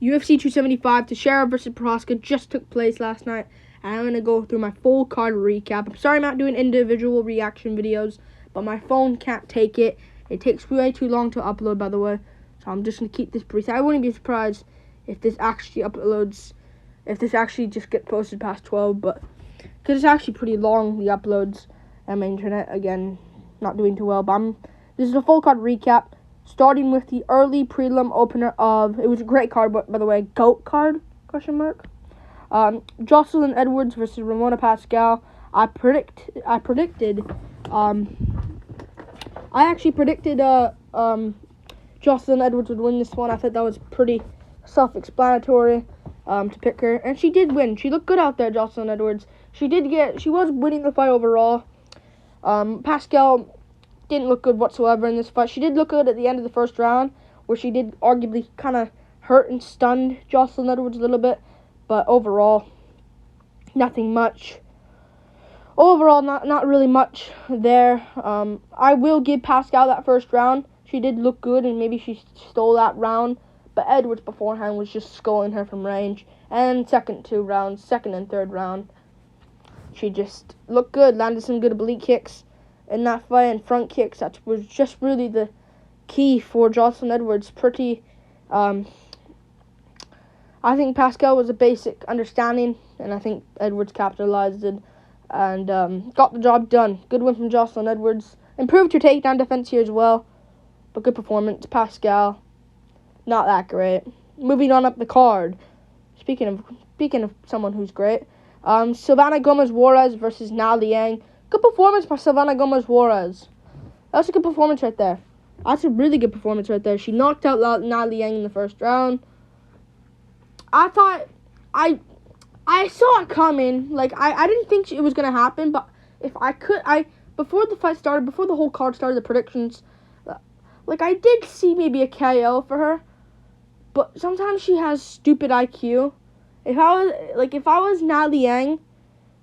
UFC 275 Teixeira versus Prochazka just took place last night, and I'm going to go through my full card recap. I'm sorry I'm not doing individual reaction videos, but my phone can't take it. It takes way too long to upload, by the way, so I'm just going to keep this brief. I wouldn't be surprised if this actually uploads, if this actually just gets posted past 12, but because it's actually pretty long, the uploads, and my internet, again, not doing too well, but this is a full card recap. Starting with the early prelim opener of, it was a great card, but by the way, GOAT card, question mark. Jocelyn Edwards versus Ramona Pascal. I actually predicted Jocelyn Edwards would win this one. I thought that was pretty self-explanatory to pick her, and she did win. She looked good out there, Jocelyn Edwards. She was winning the fight overall. Pascal didn't look good whatsoever in this fight. She did look good at the end of the first round, where she did arguably kind of hurt and stunned Jocelyn Edwards a little bit, but overall, nothing much. Overall, not really much there. I will give Pascal that first round. She did look good, and maybe she stole that round, but Edwards beforehand was just sculling her from range. And second and third round, she just looked good, landed some good oblique kicks in that fight, and front kicks. That was just really the key for Jocelyn Edwards. I think Pascal was a basic understanding, and I think Edwards capitalized it and got the job done. Good win from Jocelyn Edwards. Improved her takedown defense here as well, but good performance. Pascal, not that great. Moving on up the card. Speaking of someone who's great, Silvana Gomez-Juarez versus Na Liang. Good performance by Silvana Gomez-Juarez. That's a good performance right there. That's a really good performance right there. She knocked out Na Liang in the first round. I thought, I saw it coming. Like, I didn't think it was going to happen, but if I could, before the fight started, before the whole card started, the predictions, like, I did see maybe a KO for her, but sometimes she has stupid IQ. If I was Na Liang,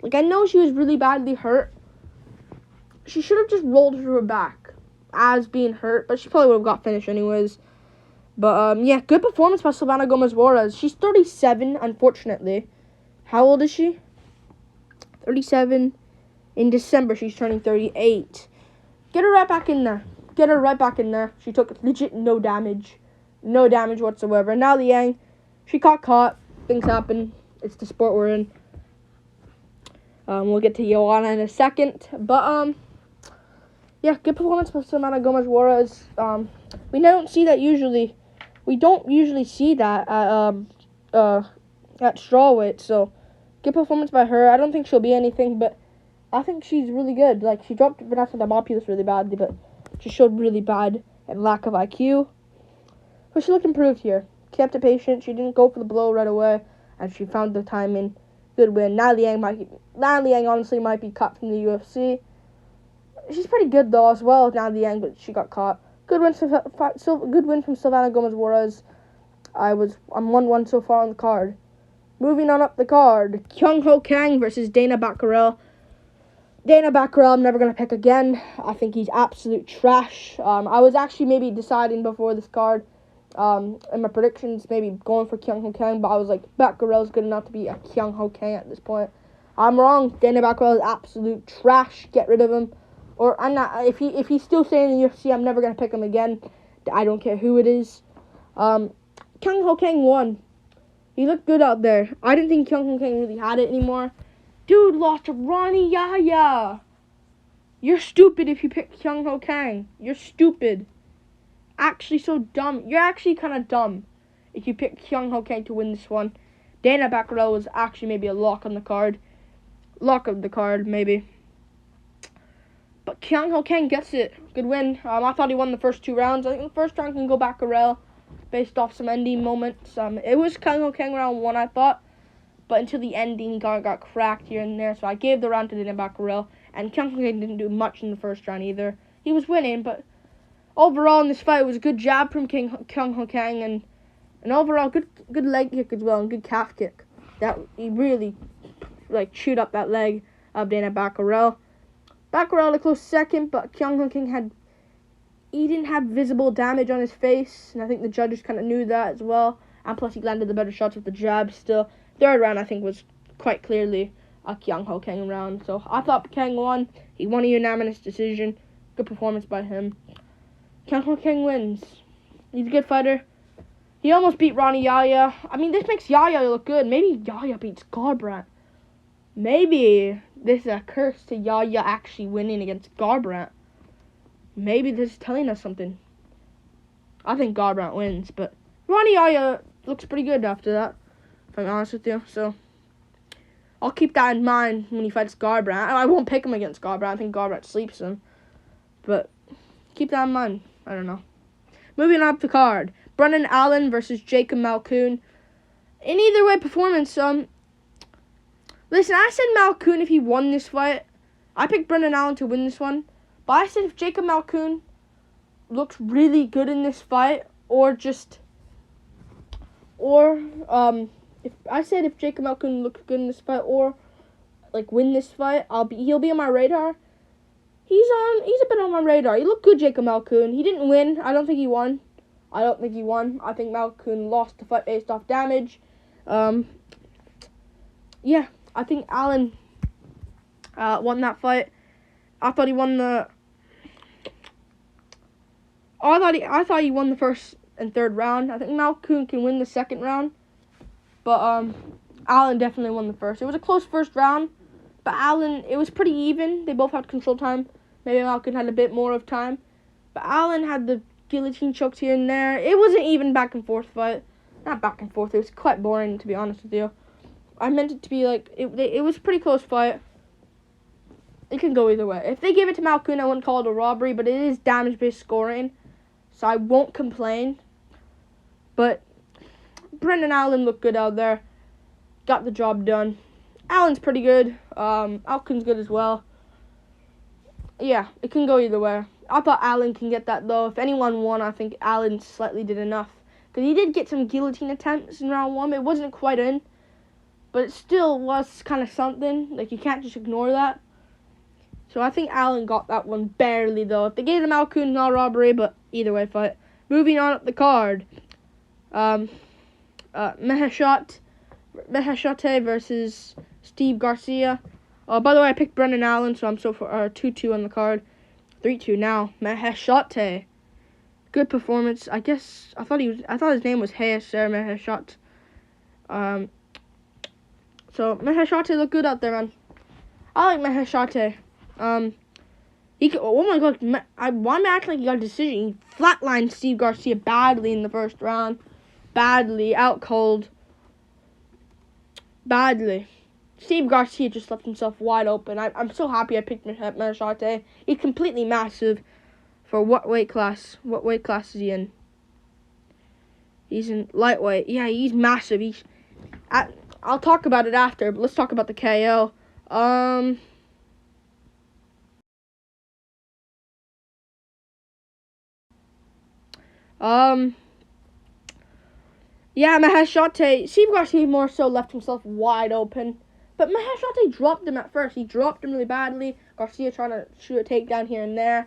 like, I know she was really badly hurt. She should have just rolled her to her back as being hurt, but she probably would have got finished anyways. But, yeah, good performance by Silvana Gomez-Juarez. She's 37, unfortunately. How old is she? 37. In December, she's turning 38. Get her right back in there. She took legit no damage. No damage whatsoever. Now Liang, she got caught. Things happen. It's the sport we're in. We'll get to Joanna in a second. But, yeah, good performance by Silvana Gomez-Juarez. We don't see that usually. We don't usually see that at strawweight. So, good performance by her. I don't think she'll be anything, but I think she's really good. Like, she dropped Vanessa Demopoulos really badly, but she showed really bad and lack of IQ. But she looked improved here. Kept it patient. She didn't go for the blow right away, and she found the timing. Good win. Na Liang honestly might be cut from the UFC. She's pretty good though as well, Na Liang, but she got caught. Good win from Silvana Gomez-Juarez. I'm 1-1 so far on the card. Moving on up the card, Kyung Ho Kang versus Dana Bakkerel. Dana Bakkerel, I'm never going to pick again. I think he's absolute trash. I was actually maybe deciding before this card, in my predictions, maybe going for Kyung Ho Kang, but I was like, Bakkerel's good enough to be a Kyung Ho Kang at this point. I'm wrong. Dana Bakkerel is absolute trash. Get rid of him. Or I'm not. If he's still staying in the UFC, I'm never going to pick him again. I don't care who it is. Kyung Ho Kang won. He looked good out there. I didn't think Kyung Ho Kang really had it anymore. Dude lost to Ronnie Yahya. You're stupid if you pick Kyung Ho Kang. You're stupid. Actually so dumb. You're actually kind of dumb if you pick Kyung Ho Kang to win this one. Dana Bakkerel was actually maybe a lock on the card. Lock of the card, maybe. But Kyung Ho Kang gets it. Good win. I thought he won the first 2 rounds. I think the first round can go Bakkerel based off some ending moments. It was Kyung Ho Kang round 1, I thought. But until the ending, got cracked here and there. So I gave the round to Dana Bakkerel. And Kyung Ho Kang didn't do much in the first round either. He was winning, but overall in this fight, it was a good jab from Kyung Ho Kang. And overall, good leg kick as well. And good calf kick. That he really, chewed up that leg of Dana Bakkerel. Bakkerel a close second, but Kyung Ho Kang didn't have visible damage on his face, and I think the judges kind of knew that as well. And plus, he landed the better shots with the jab still. Third round, I think, was quite clearly a Kyung Ho Kang round. So I thought Kang won. He won a unanimous decision. Good performance by him. Kyung Ho Kang wins. He's a good fighter. He almost beat Ronnie Yaya. I mean, this makes Yaya look good. Maybe Yaya beats Garbrandt. Maybe this is a curse to Yaya actually winning against Garbrandt. Maybe this is telling us something. I think Garbrandt wins, but Ronnie Yaya looks pretty good after that, if I'm honest with you. So I'll keep that in mind when he fights Garbrandt. I won't pick him against Garbrandt. I think Garbrandt sleeps him. But keep that in mind. I don't know. Moving up the card. Brendan Allen versus Jacob Malkoun. In either way performance, listen, I said Malkoun if he won this fight. I picked Brendan Allen to win this one. But I said if Jacob Malkoun looks really good in this fight, if Jacob Malkoun looks good in this fight, or like win this fight, he'll be on my radar. He's a bit on my radar. He looked good, Jacob Malkoun. He didn't win. I don't think he won. I think Malkoun lost the fight based off damage. Yeah, I think Allen won that fight. I thought he won the. I thought he won the first and third round. I think Malkoun can win the second round, but Allen definitely won the first. It was a close first round, but Allen, it was pretty even. They both had control time. Maybe Malkoun had a bit more of time, but Allen had the guillotine chokes here and there. It was an even back and forth fight. Not back and forth. It was quite boring, to be honest with you. I meant it to be like it was a pretty close fight. It can go either way. If they gave it to Malkoun, I wouldn't call it a robbery, but it is damage-based scoring, so I won't complain. But Brendan Allen looked good out there. Got the job done. Allen's pretty good. Malkoun's good as well. Yeah, it can go either way. I thought Allen can get that, though. If anyone won, I think Allen slightly did enough. Because he did get some guillotine attempts in round 1. It wasn't quite in, but it still was kind of something. Like, you can't just ignore that. So I think Allen got that one barely, though. If they gave it to Malkoun, not a robbery, but either way fight. Moving on up the card. Maheshate versus Steve Garcia. By the way, I picked Brendan Allen, so I'm so far 2-2 on the card. 3-2 now. Maheshate. Good performance. I thought his name was Teixeira Maheshate. So Maheshate looked good out there, man. I like Maheshate. Oh my god, why am I acting like he got a decision? He flatlined Steve Garcia badly in the first round. Badly, out cold. Badly. Steve Garcia just left himself wide open. I'm so happy I picked Maheshate. He's completely massive. For what weight class? What weight class is he in? He's in lightweight. Yeah, he's massive. I'll talk about it after, but let's talk about the KO. Yeah, Maheshate. Steve Garcia more so left himself wide open. But Maheshate dropped him at first. He dropped him really badly. Garcia trying to shoot a takedown here and there.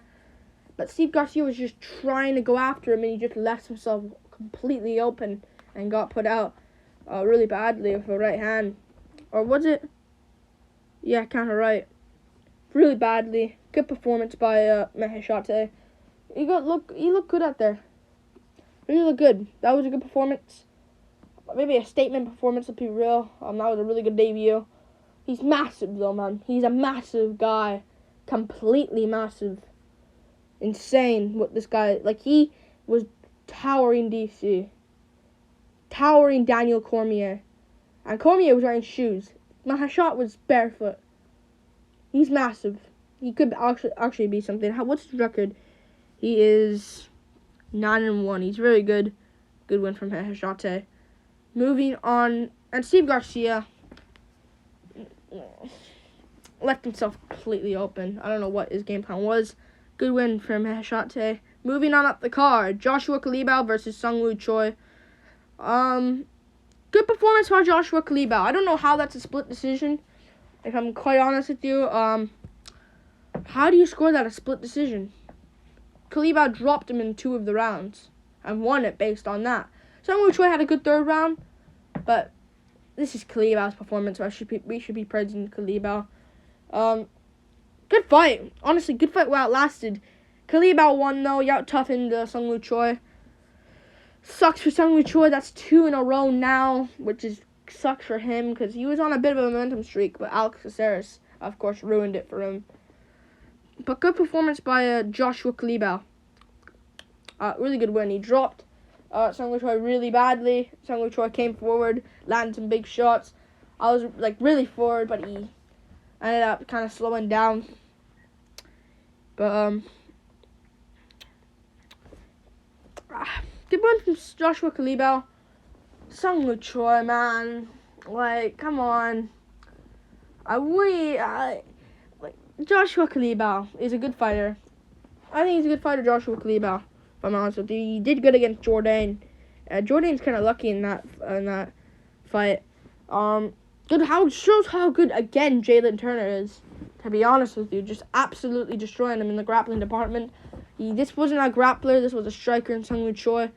But Steve Garcia was just trying to go after him, and he just left himself completely open and got put out really badly with a right hand. Or was it? Yeah, counter right. Really badly. Good performance by Maheshate. He looked good out there. Really looked good. That was a good performance. Maybe a statement performance, to be real. That was a really good debut. He's massive, though, man. He's a massive guy. Completely massive. Insane what this guy... Like, he was towering DC. Towering Daniel Cormier. And Cormier was wearing shoes. Maheshate was barefoot. He's massive. He could actually be something. What's his record? He is 9-1. He's very good. Good win from Maheshate. Moving on. And Steve Garcia left himself completely open. I don't know what his game plan was. Good win from Maheshate. Moving on up the card. Joshua Kalibao versus Sungwoo Choi. Good performance by Joshua Kalibao. I don't know how that's a split decision, if I'm quite honest with you. How do you score that a split decision? Kalibao dropped him in 2 of the rounds and won it based on that. Choi had a good third round, but this is Khaliba's performance, so we should be praising Khalibal. Good fight. Honestly, good fight while it lasted. Khalibal won, though. He out-toughened Seungwoo Choi. Sucks for Seungwoo Choi. That's 2 in a row now, which sucks for him because he was on a bit of a momentum streak, but Alex Caceres, of course, ruined it for him. But good performance by Joshua Khalibal. Really good win. He dropped Seungwoo Choi really badly. Seungwoo Choi came forward, landed some big shots. I was really forward, but he ended up kind of slowing down. But good one from Joshua Khalibal. Seungwoo Choi, man, come on. Joshua Khalibal is a good fighter. I think he's a good fighter, Joshua Khalibal. If I'm honest with you, he did good against Jourdain. Jourdain's kind of lucky in that fight. Shows how good again Jalen Turner is. To be honest with you, just absolutely destroying him in the grappling department. This wasn't a grappler. This was a striker in Seungwoo Choi.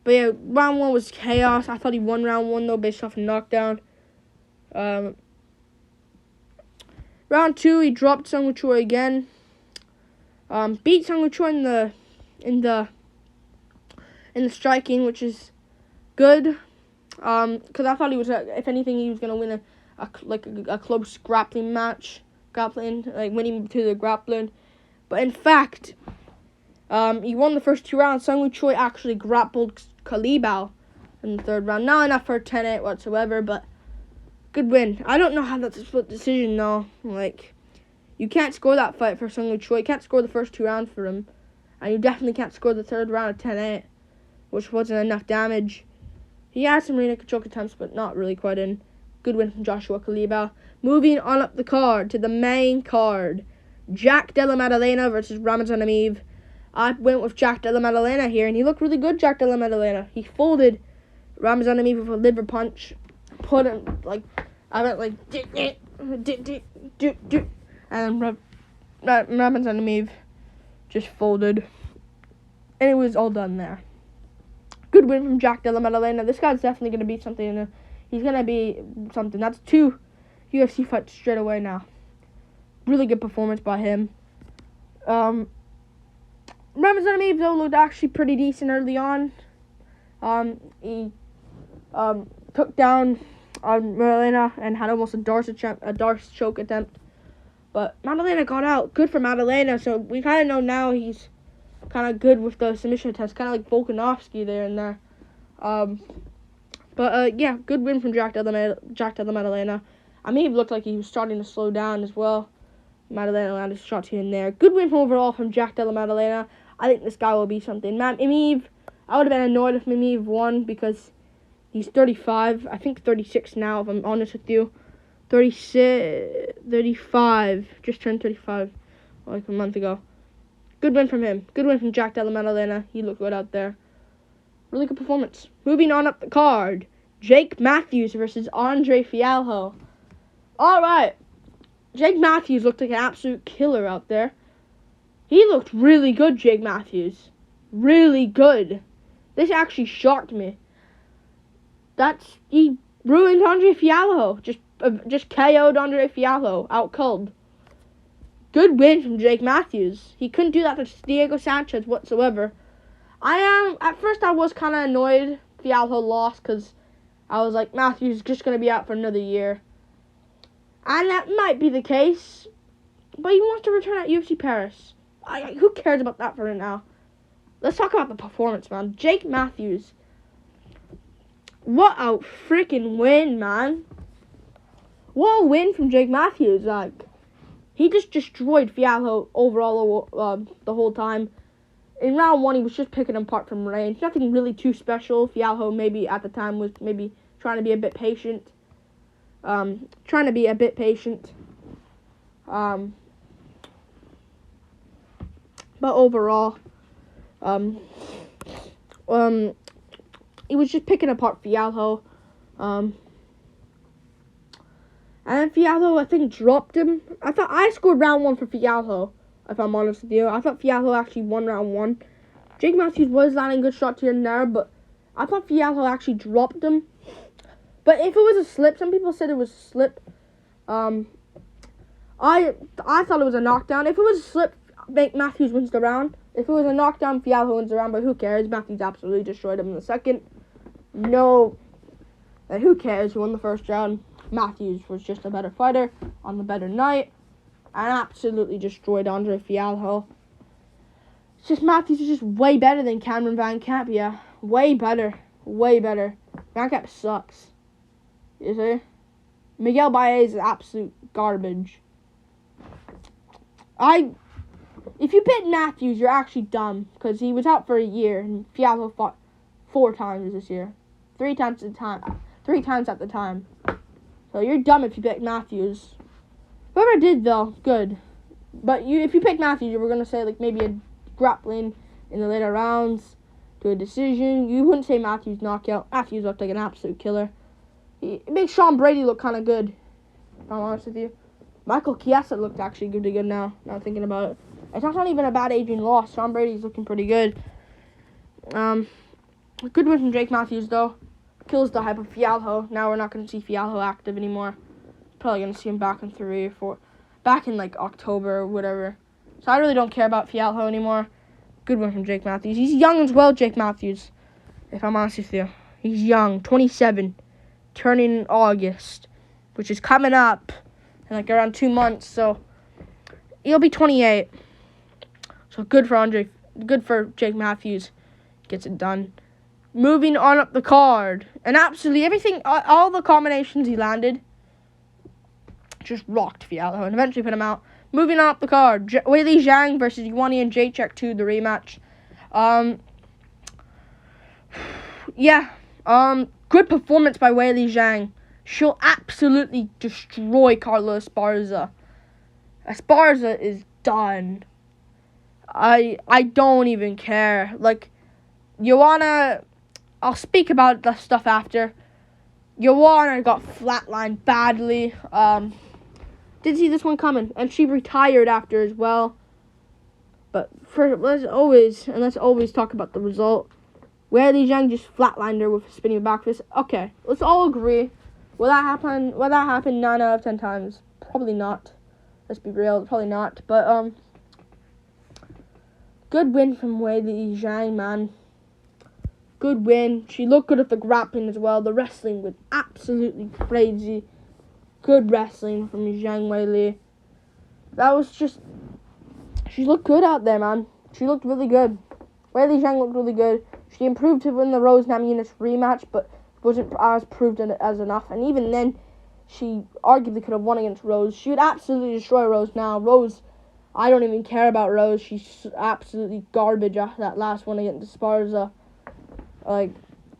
But yeah, round 1 was chaos. I thought he won round 1 though based off a knockdown. Round 2, he dropped Seungwoo Choi again. Beat Seungwoo Choi in the striking, which is good. Because I thought he was, if anything, he was gonna win a close grappling match, winning to the grappling. But in fact, he won the first 2 rounds. Seungwoo Choi actually grappled Khalibal in the 3rd round. Not enough for a 10-8 whatsoever, but good win. I don't know how that's a split decision though. You can't score that fight for Seungwoo Choi. You can't score the first 2 rounds for him, and you definitely can't score the 3rd round at 10-8, which wasn't enough damage. He had some rear naked choke attempts, but not really quite in. Good win from Joshua Khalibal. Moving on up the card to the main card. Jack Della Maddalena versus Ramazan Emeev. I went with Jack Della Maddalena here, and he looked really good, Jack Della Maddalena. He folded Ramazan Emeev with a liver punch. Put him, I went and Ramazan Emeev just folded. And it was all done there. Good win from Jack Della Maddalena. This guy's definitely going to be something. He's going to be something. That's 2 UFC fights straight away now. Really good performance by him. Ramazan Emeev, though, looked actually pretty decent early on. He took down Maddalena and had almost a Darce choke attempt. But Maddalena got out. Good for Maddalena. So we kind of know now he's kind of good with the submission test, kind of like Volkanovski there and there. Yeah, good win from Jack Della Maddalena. Emeev looked like he was starting to slow down as well. Maddalena landed shots here and there. Good win overall from Jack Della Maddalena. I think this guy will be something. Man, Emeev, I would have been annoyed if Emeev won because he's 35. I think 36 now, if I'm honest with you. 35. Just turned 35 like a month ago. Good win from him. Good win from Jack Della Maddalena. He looked good out there. Really good performance. Moving on up the card. Jake Matthews versus Andre Fialho. Alright. Jake Matthews looked like an absolute killer out there. He looked really good, Jake Matthews. Really good. This actually shocked me. He ruined Andre Fialho. Just KO'd Andre Fialho. Out cold. Good win from Jake Matthews. He couldn't do that to Diego Sanchez whatsoever. At first I was kind of annoyed Fialho lost because I was like, Matthews is just going to be out for another year. And that might be the case. But he wants to return at UFC Paris. Who cares about that for right now? Let's talk about the performance, man. Jake Matthews. What a freaking win, man. What a win from Jake Matthews. He just destroyed Fialho overall the whole time. In round 1, he was just picking him apart from range. Nothing really too special. Fialho maybe at the time was maybe trying to be a bit patient. But overall, he was just picking apart Fialho. And Fialho, I think, dropped him. I scored round 1 for Fialho, if I'm honest with you. I thought Fialho actually won round 1. Jake Matthews was landing good shots here and there, but I thought Fialho actually dropped him. But if it was a slip, some people said it was a slip. I thought it was a knockdown. If it was a slip, Matthews wins the round. If it was a knockdown, Fialho wins the round, but who cares? Matthews absolutely destroyed him in the second. No. And who cares who won the first round? Matthews was just a better fighter on the better night and absolutely destroyed Andre Fialho. It's just Matthews is just way better than Cameron Van Camp, yeah. Way better. Way better. Van Camp sucks. You see? Miguel Baez is absolute garbage. If you pick Matthews, you're actually dumb because he was out for a year and Fialho fought 4 times this year. 3 times at the time. So you're dumb if you pick Matthews. Whoever did though, good. But if you pick Matthews, you were gonna say like maybe a grappling in the later rounds to a decision. You wouldn't say Matthews knockout. Matthews looked like an absolute killer. It makes Sean Brady look kind of good, if I'm honest with you. Michael Chiesa looked actually pretty good now I'm thinking about it. It's not even a bad Adrian loss. Sean Brady's looking pretty good. Good win from Jake Matthews, though. Kills the hype of Fialho. Now we're not going to see Fialho active anymore. Probably going to see him back in 3 or 4. Back in, like, October or whatever. So I really don't care about Fialho anymore. Good win from Jake Matthews. He's young as well, Jake Matthews. If I'm honest with you. He's young. 27. Turning in August. Which is coming up in, like, around 2 months. So he'll be 28. So good for Jake Matthews. Gets it done. Moving on up the card. And absolutely everything, all the combinations he landed, just rocked Fialho and eventually put him out. Moving on up the card. Weili Zhang versus Yuanian Jacek 2, the rematch. Good performance by Weili Zhang. She'll absolutely destroy Carla Esparza. Esparza is done. I don't even care. Like, Joanna, I'll speak about the stuff after. Joanna got flatlined badly. Didn't see this one coming, and she retired after as well. But let's always talk about the result. Weili Zhang just flatlined her with a spinning back fist. Okay, let's all agree. Will that happen 9 out of 10 times? Probably not. Let's be real, probably not. But good win from Weili Zhang, man. Good win. She looked good at the grappling as well. The wrestling was absolutely crazy. Good wrestling from Zhang Weili. That was just... She looked good out there, man. She looked really good. Weili Zhang looked really good. She improved to win the Rose Namajunas rematch, but wasn't as proved as enough. And even then, she arguably could have won against Rose. She would absolutely destroy Rose now. Rose, I don't even care about Rose. She's absolutely garbage after that last one against Esparza. Like,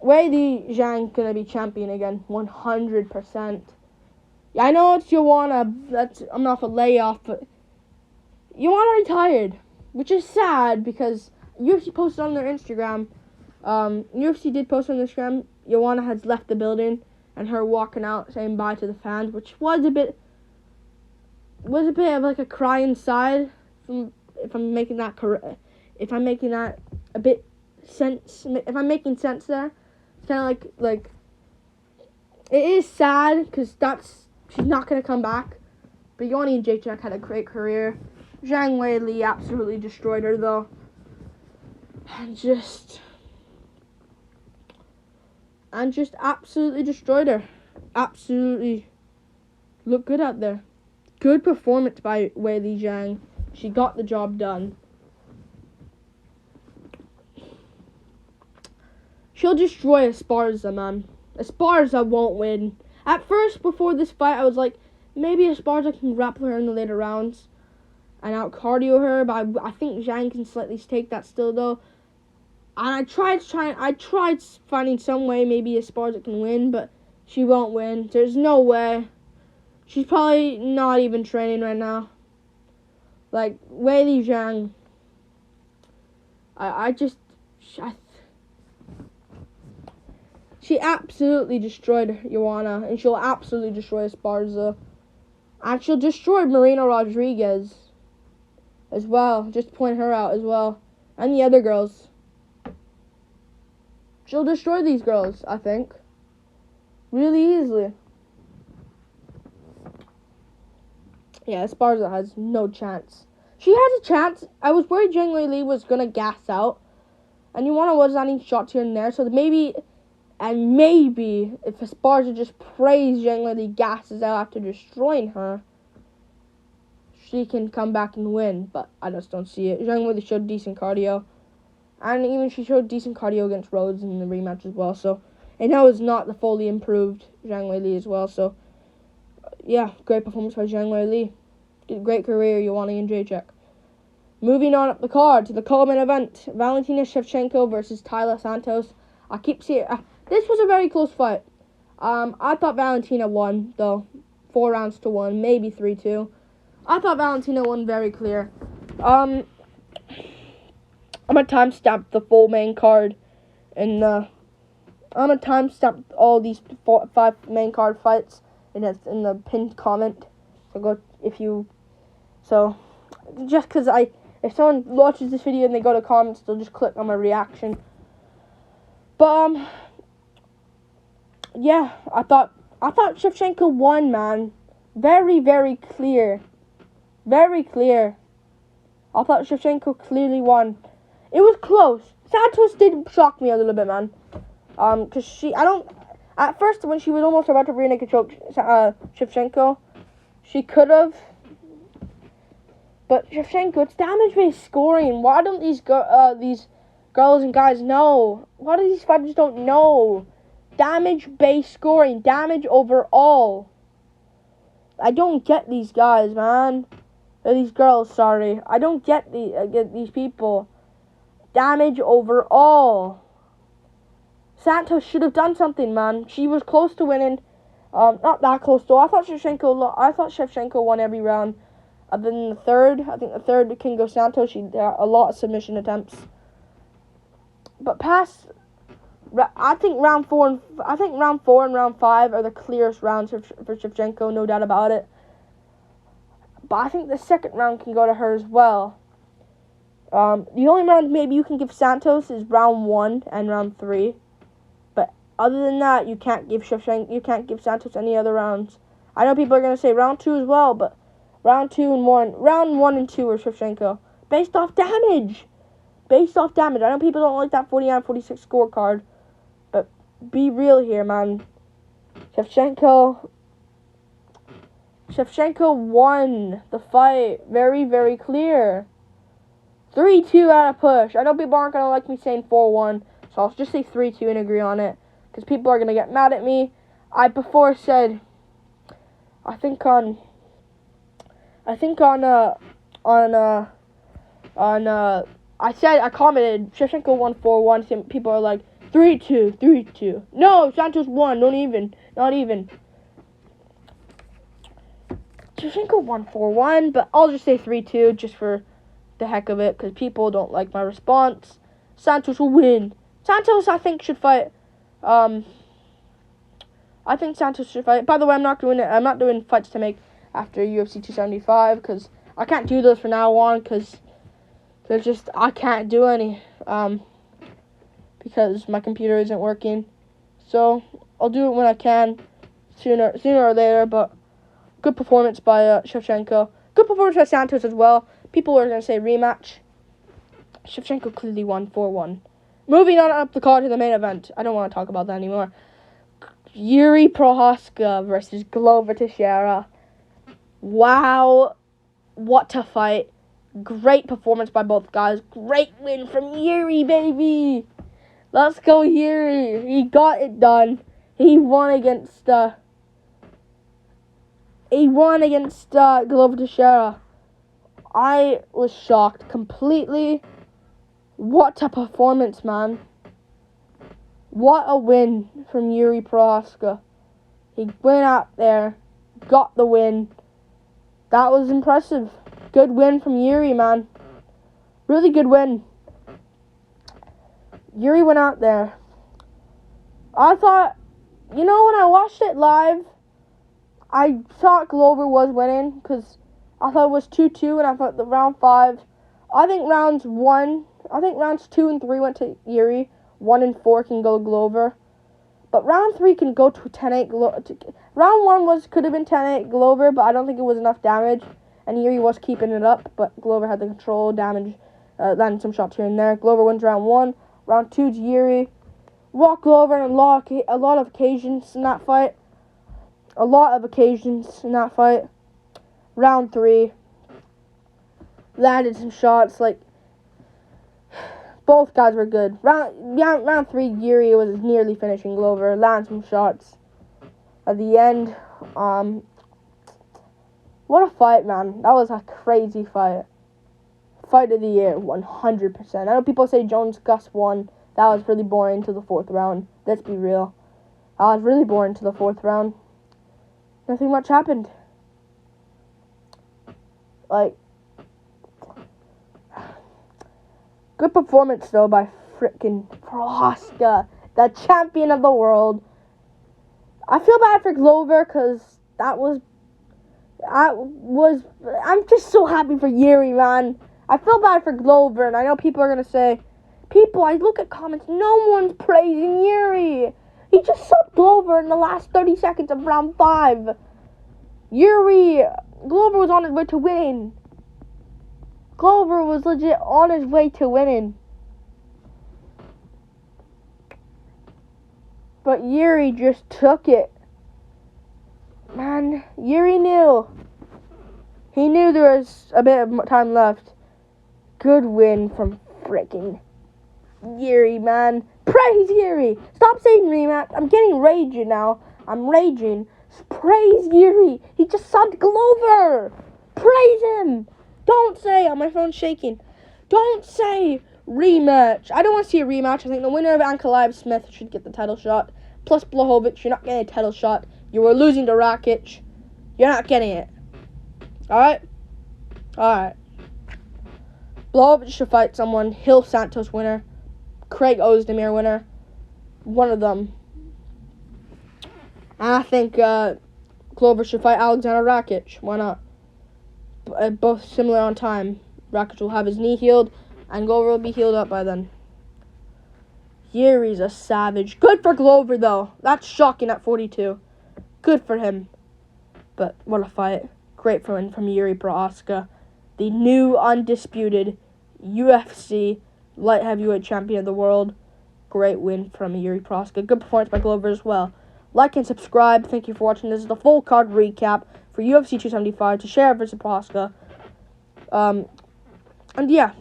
Weili Zhang gonna be champion again, 100%. Yeah, I know it's Joanna. I'm off a layoff, but Joanna retired, which is sad because UFC posted on their Instagram. UFC did post on Instagram. Joanna has left the building, and her walking out saying bye to the fans, which was a bit of like a cry inside. If I'm making that a bit sense, if I'm making sense there, it's kind of like it is sad because she's not gonna come back. But Yoni and Jacek had a great career. Zhang Weili absolutely destroyed her though, and just absolutely destroyed her. Absolutely looked good out there. Good performance by Weili Zhang. She got the job done. She'll destroy Esparza, man. Esparza won't win. At first, before this fight, I was like, maybe Esparza can grapple her in the later rounds and out-cardio her, but I think Zhang can slightly take that still, though. And I tried finding some way maybe Esparza can win, but she won't win. There's no way. She's probably not even training right now. Like, Weili Zhang, she absolutely destroyed Joanna, and she'll absolutely destroy Esparza. And she'll destroy Marina Rodriguez as well. Just point her out as well. And the other girls. she'll destroy these girls, I think. Really easily. Yeah, Esparza has no chance. She has a chance. I was worried Zhang Weili was going to gas out. And you want to was landing shots here and there. So maybe, if Esparza just prays Zhang Weili gasses out after destroying her, she can come back and win. But I just don't see it. Zhang Weili showed decent cardio. And even she showed decent cardio against Rhodes in the rematch as well. So, and that was not the fully improved Zhang Weili as well. So, yeah, great performance by Zhang Weili. Great career, Ioana and Jacek. Moving on up the card to the co-main event, Valentina Shevchenko versus Taila Santos. I keep seeing this was a very close fight. I thought Valentina won though, 4-1, maybe 3-2. I thought Valentina won very clear. I'm gonna timestamp the full main card, and I'm gonna timestamp all these 5 main card fights, and it's in the pinned comment. So go just because if someone watches this video and they go to comments, they'll just click on my reaction. But yeah, I thought Shevchenko won, man. Very, very clear. Very clear. I thought Shevchenko clearly won. It was close. Santos did shock me a little bit, man. Cause at first when she was almost about to rear naked choke Shevchenko, she could have. But Shevchenko, it's damage-based scoring. Why don't these girls and guys know? Why do these fighters don't know? Damage-based scoring. Damage overall. I don't get these guys, man. Or these girls, sorry. I don't get these people. Damage overall. Santos should have done something, man. She was close to winning. Not that close, though. I thought Shevchenko won every round. Other than the third, I think the third can go Santos. She had a lot of submission attempts. But I think round 4 and round 5 are the clearest rounds for Shevchenko, no doubt about it. But I think the second round can go to her as well. The only round maybe you can give Santos is round 1 and round 3. But other than that, you can't give Santos any other rounds. I know people are gonna say round 2 as well, but round 1 and 2 are Shevchenko. Based off damage. I know people don't like that 49-46 scorecard. But be real here, man. Shevchenko won the fight. Very, very clear. 3-2 out of push. I know people aren't going to like me saying 4-1. So I'll just say 3-2 and agree on it. Because people are going to get mad at me. I before said, I commented Shevchenko won 4-1. People are like 3-2. No, Santos won. Not even. Shevchenko won 4-1, but I'll just say 3-2 just for the heck of it, because people don't like my response. Santos will win. Santos, I think, should fight. By the way, I'm not doing fights to make after UFC 275, because I can't do those from now on, because I can't do any, because my computer isn't working. So I'll do it when I can, sooner or later. But good performance by Shevchenko. Good performance by Santos as well. People are going to say rematch. Shevchenko clearly won 4-1. Moving on up the card to the main event. I don't want to talk about that anymore. Yuri Prochazka versus Glover Teixeira. Wow. What a fight. Great performance by both guys. Great win from Yuri, baby. Let's go, Yuri. He got it done. He won against Glover Teixeira. I was shocked completely. What a performance, man. What a win from Yuri Prochazka. He went out there, got the win. That was impressive. Good win from Yuri, man. Really good win. Yuri went out there. I thought, when I watched it live, I thought Glover was winning, because I thought it was 2-2, and I thought the round 5, I think rounds 2 and 3 went to Yuri. 1-4 can go Glover. But round 3 can go to 10-8. Round 1 could have been 10-8 Glover, but I don't think it was enough damage. And Yuri was keeping it up, but Glover had the control, damage, landing some shots here and there. Glover wins round 1. Round 2 to Yuri. Walked Glover in a lot of occasions in that fight. Round 3. Landed some shots, like, both guys were good. Round 3, Yuri was nearly finishing Glover. Landed some shots at the end. What a fight, man. That was a crazy fight. Fight of the year, 100%. I know people say Jones-Gus won. That was really boring to the 4th round. Let's be real. That was really boring to the 4th round. Nothing much happened. Like, good performance, though, by frickin' Prochazka, the champion of the world. I feel bad for Glover, because I'm just so happy for Yuri, man. I feel bad for Glover, and I know people are going to say, I look at comments, no one's praising Yuri. He just subbed Glover in the last 30 seconds of round 5. Glover was on his way to winning. Glover was legit on his way to winning. But Yuri just took it. Man, Yuri knew. He knew there was a bit of time left. Good win from freaking Yuri, man. Praise Yuri. Stop saying rematch. I'm getting raging now. I'm raging. Praise Yuri. He just subbed Glover. Praise him. Don't say, my phone's shaking. Don't say rematch. I don't want to see a rematch. I think the winner of Ankalaev Smith should get the title shot. Plus Blachowicz, you're not getting a title shot. You were losing to Rakic. You're not getting it. Alright? Blachowicz should fight someone. Hill Santos winner. Craig Ozdemir winner. One of them. And I think Glover should fight Alexander Rakic. Why not? Both similar on time. Rakic will have his knee healed, and Glover will be healed up by then. Yuri's a savage. Good for Glover, though. That's shocking at 42. Good for him. But what a fight. Great win from Yuri Prochazka, the new undisputed UFC light heavyweight champion of the world. Great win from Yuri Prochazka. Good performance by Glover as well. Like and subscribe. Thank you for watching. This is the full card recap for UFC 275 Teixeira versus Prochazka. And yeah.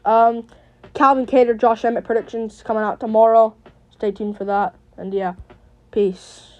Calvin Kattar, Josh Emmett predictions coming out tomorrow. Stay tuned for that. And yeah. Peace.